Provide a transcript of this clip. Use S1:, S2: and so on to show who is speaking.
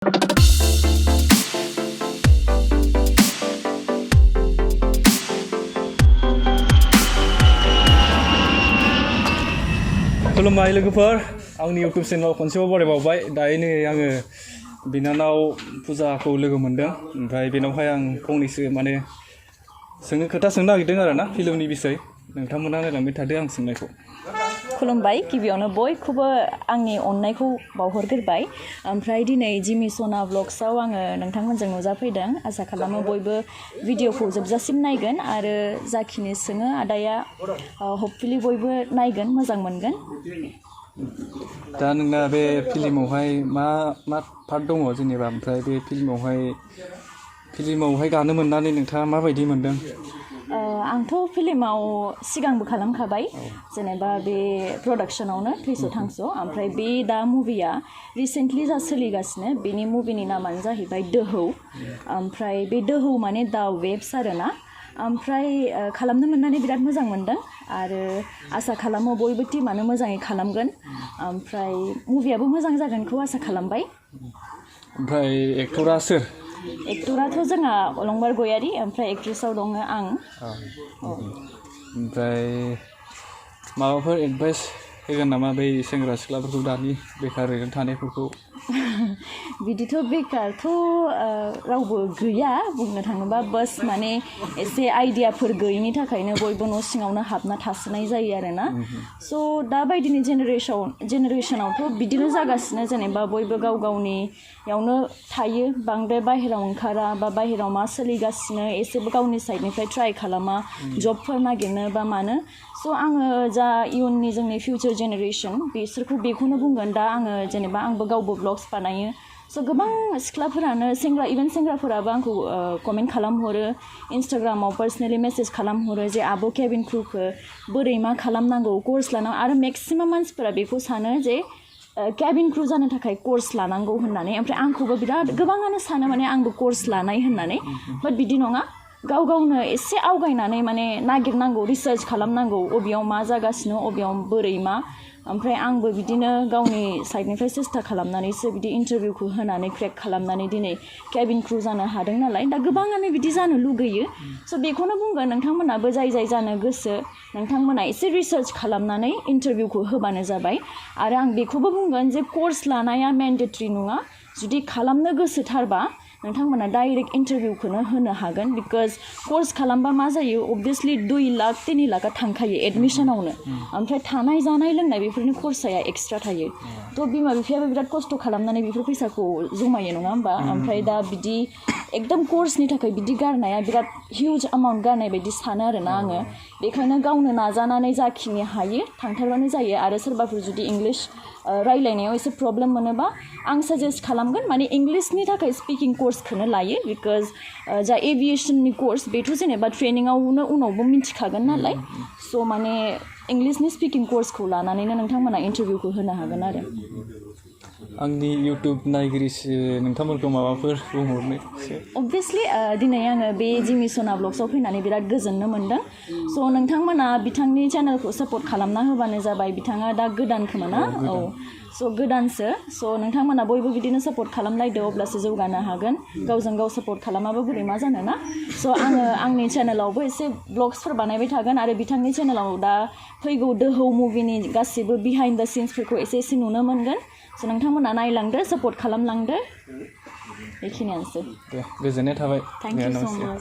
S1: खुलुमबाय लोगोफोर आंनि YouTube चेनेलाव खनसेबाव बरायबावबाय दायो नै आङो बिनानाव फुजाखौ लोगो मोनदों ओमफ्राय बेनावहाय आं फंनैसो माने खोथा सोंनो नागिरदों आरोना फिल्मनि बिषय नोंथांमोना नायलांबाय थादो आं सोंनायखौ
S2: खुलुमबाय गिबियावनो बयखौबो आंनि अननायखौ बावहरग्रोबाय ओमफ्राय दिनै जिमि सना व्लग्सआव आङो नोंथांमोनजों नुजाफैदों आसा खालामो बयबो भिडिअखौ जोबजासिम नायगोन आरो जाखिनि सोङो आदाया हपफुलि बयबो नायगोन मोजां मोनगोन
S1: दा नोंना बे फिल्मावहाय मा पार्ट दङ जेनेबा ओमफ्राय बे फिल्मावहाय गानो मोननानै नोंथाङा माबायदि मोनदों
S2: आंथ' फिल्माव सिगांबो खालामखाबाय जेनेबा बे प्रडाक्शनावनो थैस' थांस' ओमफ्राय बे दा मुभिया रिसेन्टलि जा सोलिगासिनो बेनि मुभिनि नामानो जाहैबाय दोहौ ओमफ्राय बे दोहौ माने दा वेब्स आरोना ओमफ्राय खालामनो मोननानै बिराद मोजां मोनदों आरो आसा खालामो बयबो टिमानो मोजाङै खालामगोन ओमफ्राय मुभियाबो मोजां जागोनखौ आसा खालामबाय
S1: ओमफ्राय एक्टरा सोर
S2: एक्टराथ' जोंहा अलंबार गयारि ओमफ्राय एक्ट्रेसाव दङ आं
S1: ओमफ्राय माबाफोर एडभाइस होगोन नामा बै सेंग्रा सिख्लाफोरखौ दानि बेकार ओरैनो थानायफोरखौ
S2: बिदिथ' बेकारथ' रावबो गैया बुंनो थाङोबा बास माने एसे आइडियाफोर गैयिनि थाखायनो बयबो न' सिङावनो हाबना थासोनाय जायो आरोना स' दाबायदिनि जेनेरेसनावथ' बिदिनो जागासिनो जेनेबा बयबो गाव गावनियावनो थायो बांद्राय बाहेरायाव ओंखारा बा बाहेरायाव मा सोलिगासिनो एसेबो गावनि साइडनिफ्राय ट्राइ खालामा जबफोर नागिरनो बा मानो स' आङो जा इयुननि जोंनि फिउचार जेनेरेसन बिसोरखौ बेखौनो बुंगोन दा आङो जेनेबा आंबो गावबो ब्लग्स बानायो स' गोबां सिख्लाफोरानो इभेन सेंग्राफोराबो आंखौ कमेन्ट खालामहरो इन्स्टाग्रामाव पार्सनेलि मेसेज खालामहरो जे आब' केबिन क्रुखौ बोरै मा खालामनांगौ कर्स लानांगौ आरो मेक्सिमाम मानसिफोरा बेखौ सानो जे केबिन क्रु जानो थाखाय कर्स लानांगौ होननानै ओमफ्राय आंखौबो बिराद गोबाङानो सानो माने आंबो कर्स लानाय होननानै बाट बिदि नङा गाव गावनो एसे आवगायनानै माने नागिरनांगौ रिसार्च खालामनांगौ अबेयाव मा जागासिनो अबेयाव बोरै मा ओमफ्राय आंबो बिदिनो गावनि साइडनिफ्राय सेस्था खालामनानैसो बिदि इन्टारभिउखौ होनानै क्रेक खालामनानै दिनै केबिन क्रु जानो हादों नालाय दा गोबाङानो बिदि जानो लुगैयो स' बेखौनो बुंगोन नोंथांमोनाबो जाय जानो गोसो नोंथांमोना एसे रिसार्च खालामनानै इन्टारभिउखौ होबानो जाबाय आरो आं बेखौबो बुंगोन जे कर्स लानाया मेन्डेटरि नङा जुदि खालामनो गोसोथारबा नोंथांमोना डाइरेक्ट इन्टारभिउखौनो होनो हागोन बिकज कर्स खालामबा मा जायो अबभियासलि 2 लाख 3 लाखा थांखायो एडमिसनावनो ओमफ्राय थानाय जानाय लोंनाय बेफोरनि खरसाया एक्सट्रा थायो थ' बिमा बिफायाबो बिराद खस्थ' खालामनानै बेफोर फैसाखौ जमायो नङा होमबा ओमफ्राय दा बिदि एकदम कर्सनि थाखाय बिदि गारनाया बिराद हिउज एमाउन्ट गारनाय बायदि सानो आरोना आङो बेखायनो गावनो नाजानानै जाखिनि हायो थांथारबानो जायो आरो सोरबाफोर जुदि इंलिश रायलायनायाव एसे प्रब्लेम मोनोबा आं साजेस्ट खालामगोन माने इंलिशनि थाखाय स्पिकिं कर्सखौनो लायो बिकज जा एभिएसननि कर्स बेथ' जेनेबा ट्रेनिङावनो उनावबो मिथिखागोन नालाय स' माने इंलिशनि स्पिकिं कर्सखौ लानानैनो नोंथांमोना इन्टारभिउखौ होनो हागोन आरो
S1: आंनि इउटुब नायगिरिसो नोंथांमोनखौ माबाफोर बुंहरनो
S2: अबभियासलि दिनै आङो बे जिमि सना ब्लग्सआव फैनानै बिराद गोजोननो मोनदों स' नोंथांमोना बिथांनि चेनेलखौ सापर्ट खालामना होबानो जाबाय बिथाङा दा गोदान खोमा ना औ स' गोदानसो स' नोंथांमोना बयबो बिदिनो सापर्ट खालामलायदो अब्लासो जौगानो हागोन गावजों गाव सापर्ट खालामाबा बोरै मा जानो ना स' आङो आंनि चेनेलावबो एसे ब्लग्सफोर बानायबाय थागोन आरो बिथांनि चेनेलाव दा फैगौ दोहौ मुभिनि गासिबो बिहाइन्ड द सिन्सफोरखौ एसे नुनो मोनगोन स' नोंथांमोना नायलांदो सापर्ट खालामलांदो बेखिनियानोसै
S1: दे गोजोननाय थाबाय
S2: थेंक इउ स' माच